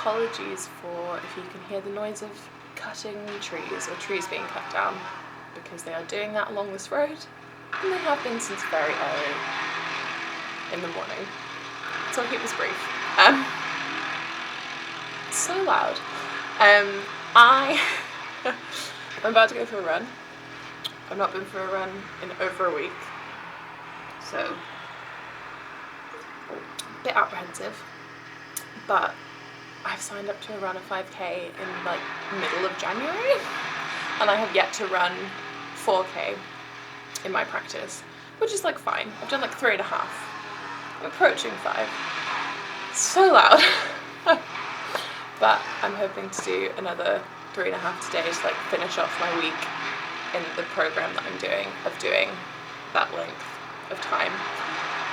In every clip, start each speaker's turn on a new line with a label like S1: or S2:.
S1: apologies for if you can hear the noise of cutting trees or trees being cut down, because they are doing that along this road, and they have been since very early in the morning. So I'll keep this brief. So loud. I'm about to go for a run. I've not been for a run in over a week, so a bit apprehensive, but I've signed up to run a 5k in like middle of January, and I have yet to run 4k in my practice, which is like fine. I've done like 3.5. I'm approaching 5. So loud. But I'm hoping to do another 3.5 today to like finish off my week in the program that I'm doing, of doing that length of time.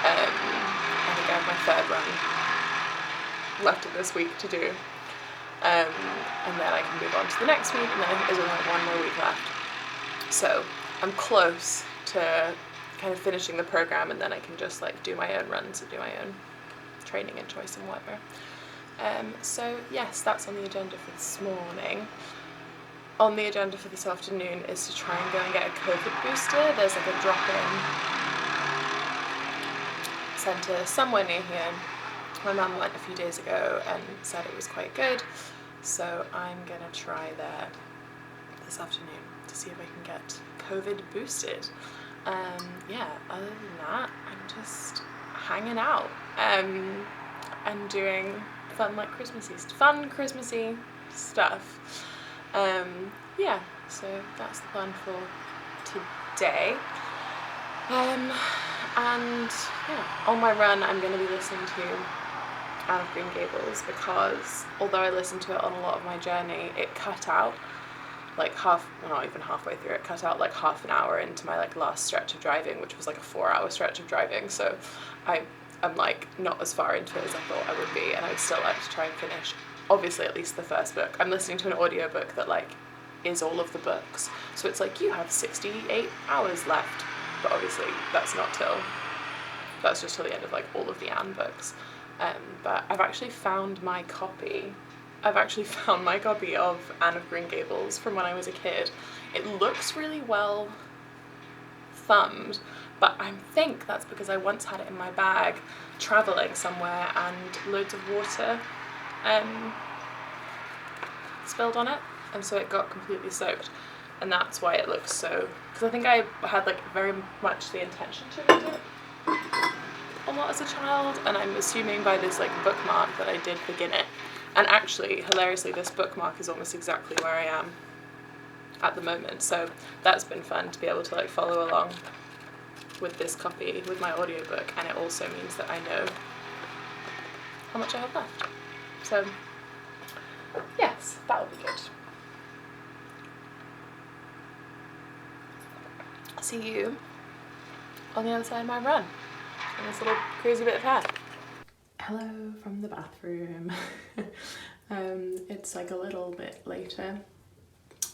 S1: I think I have my 3rd run left of this week to do, and then I can move on to the next week, and then there's only 1 more week left. So I'm close to kind of finishing the program, and then I can just like do my own runs and do my own training and choice and whatever. So yes, that's on the agenda for this morning. On the agenda for this afternoon is to try and go and get a COVID booster. There's like a drop-in centre somewhere near here. My mum went a few days ago and said it was quite good, so I'm gonna try there this afternoon to see if I can get COVID boosted. Yeah, other than that, I'm just hanging out and doing fun Christmassy stuff. Yeah, so that's the plan for today. And yeah, on my run I'm going to be listening to Anne of Green Gables, because although I listened to it on a lot of my journey, it cut out like not even halfway through, it cut out like half an hour into my like last stretch of driving, which was like a 4-hour stretch of driving, so I'm like not as far into it as I thought I would be, and I would still like to try and finish obviously at least the first book. I'm listening to an audiobook that like is all of the books, so it's like you have 68 hours left, but obviously that's just till the end of like all of the Anne books. But I've actually found my copy of Anne of Green Gables from when I was a kid. It looks really well thumbed, but I think that's because I once had it in my bag travelling somewhere and loads of water spilled on it, and so it got completely soaked, and that's why it looks so, because I think I had like very much the intention to read it a lot as a child, and I'm assuming by this like bookmark that I did begin it. And actually, hilariously, this bookmark is almost exactly where I am at the moment, so that's been fun to be able to like follow along with this copy with my audiobook, and it also means that I know how much I have left. So yes, that'll be good. See you on the other side of my run in this little crazy bit of hair. Hello from the bathroom. It's like a little bit later,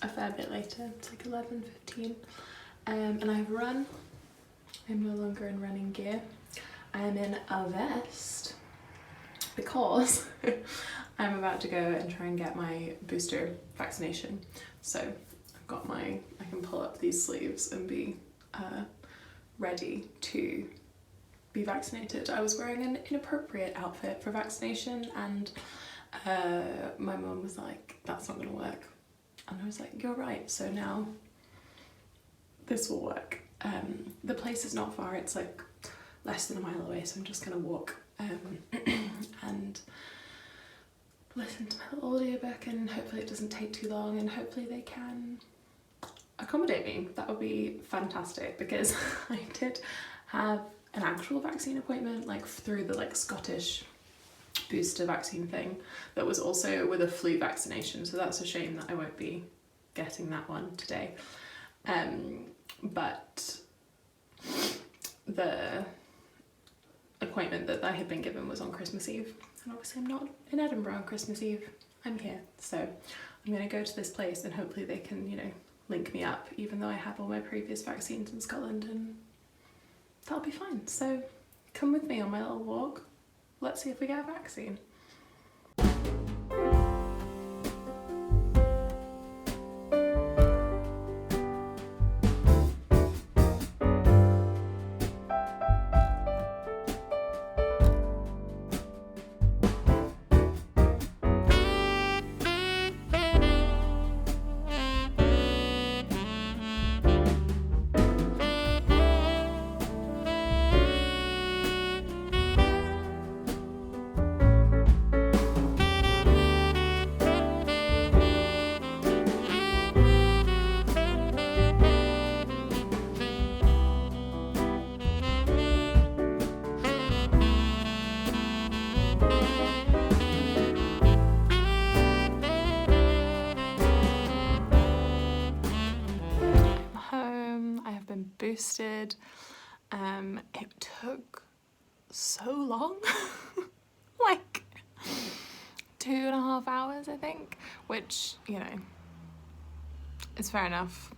S1: a fair bit later, it's like 11:15, and I've run. I'm no longer in running gear. I'm in a vest because I'm about to go and try and get my booster vaccination. So I've got I can pull up these sleeves and be ready to be vaccinated. I was wearing an inappropriate outfit for vaccination, and my mum was like, that's not gonna work, and I was like, you're right, so now this will work. The place is not far, it's like less than a mile away, so I'm just gonna walk and listen to my little audiobook, and hopefully it doesn't take too long, and hopefully they can accommodate me. That would be fantastic, because I did have an actual vaccine appointment like through the like Scottish booster vaccine thing that was also with a flu vaccination, so that's a shame that I won't be getting that one today. But the appointment that I had been given was on Christmas Eve, and obviously I'm not in Edinburgh on Christmas Eve, I'm here, so I'm gonna go to this place and hopefully they can, you know, link me up, even though I have all my previous vaccines in Scotland, and that'll be fine. So come with me on my little walk, let's see if we get a vaccine. boosted. It took so long, like 2.5 hours, I think, which, you know, is fair enough.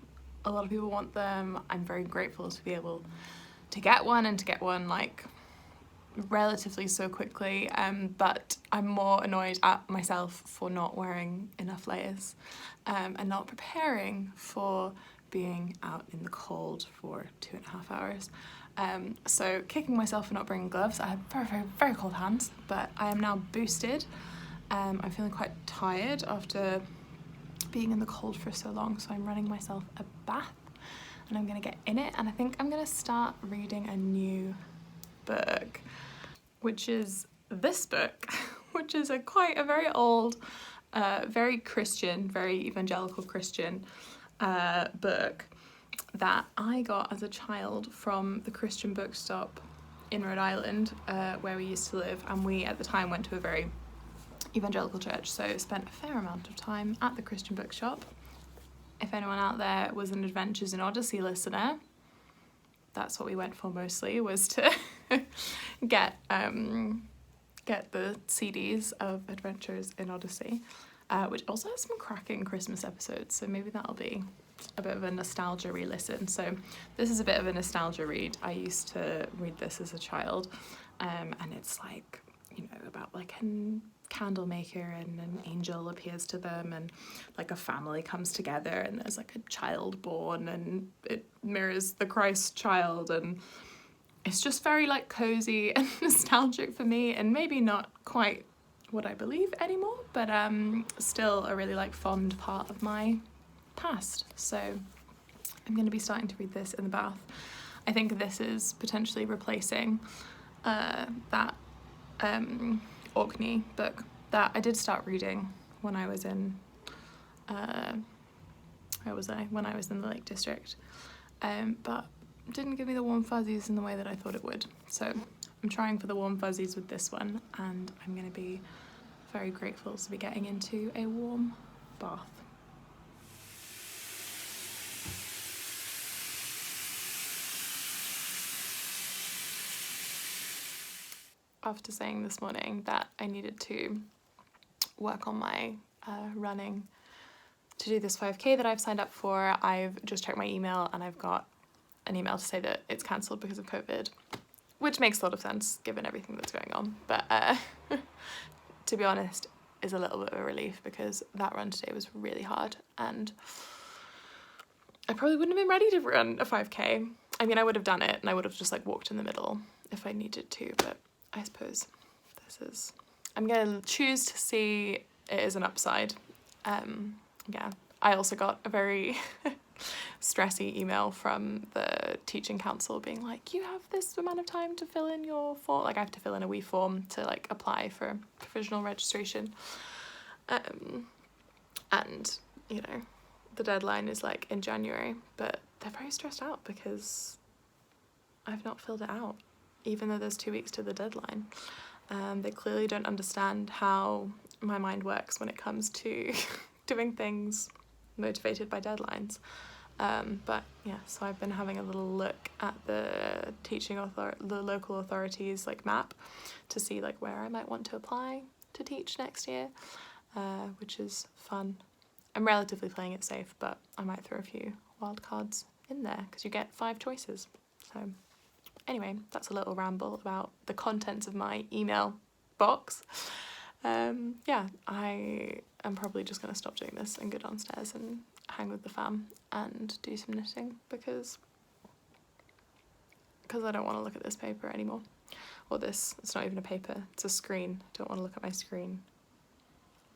S1: A lot of people want them. I'm very grateful to be able to get one, and to get one like relatively so quickly, but I'm more annoyed at myself for not wearing enough layers and not preparing for being out in the cold for 2.5 hours. So kicking myself for not bringing gloves. I have very, very, very cold hands, but I am now boosted. I'm feeling quite tired after being in the cold for so long, so I'm running myself a bath and I'm gonna get in it, and I think I'm gonna start reading a new book, which is this book, which is quite a very old, very Christian, very evangelical Christian book that I got as a child from the Christian bookstop in Rhode Island, where we used to live, and we at the time went to a very evangelical church, so spent a fair amount of time at the Christian bookshop. If anyone out there was an Adventures in Odyssey listener, that's what we went for mostly, was to get the CDs of Adventures in Odyssey, which also has some cracking Christmas episodes, so maybe that'll be a bit of a nostalgia re-listen. So this is a bit of a nostalgia read. I used to read this as a child, and it's like, you know, about like a candle maker and an angel appears to them, and like a family comes together, and there's like a child born, and it mirrors the Christ child, and it's just very like cozy and nostalgic for me, and maybe not quite what I believe anymore, but still a really like fond part of my past. So I'm going to be starting to read this in the bath. I think this is potentially replacing that Orkney book that I did start reading when I was in where was I? When I was in the Lake District, but didn't give me the warm fuzzies in the way that I thought it would. So I'm trying for the warm fuzzies with this one, and I'm going to be very grateful to be getting into a warm bath. After saying this morning that I needed to work on my running to do this 5k that I've signed up for, I've just checked my email and I've got an email to say that it's cancelled because of COVID, which makes a lot of sense given everything that's going on, but to be honest, is a little bit of a relief, because that run today was really hard and I probably wouldn't have been ready to run a 5k. I mean, I would have done it and I would have just like walked in the middle if I needed to, but I suppose this is, I'm going to choose to see it as an upside. Yeah, I also got a very stressy email from the teaching council being like, you have this amount of time to fill in your form. Like I have to fill in a wee form to like apply for provisional registration. And, you know, the deadline is like in January, but they're very stressed out because I've not filled it out, even though there's 2 weeks to the deadline. They clearly don't understand how my mind works when it comes to doing things motivated by deadlines. But yeah, so I've been having a little look at the the local authorities like map to see like where I might want to apply to teach next year, which is fun. I'm relatively playing it safe, but I might throw a few wild cards in there because you get 5 choices. So anyway, that's a little ramble about the contents of my email box. Yeah, I am probably just going to stop doing this and go downstairs and hang with the fam and do some knitting because I don't want to look at this paper anymore. Or this, it's not even a paper, it's a screen. I don't want to look at my screen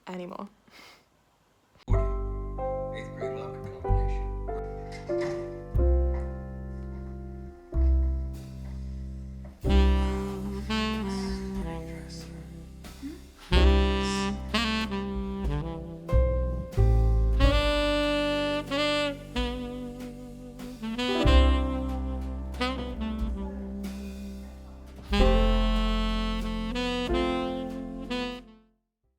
S1: anymore.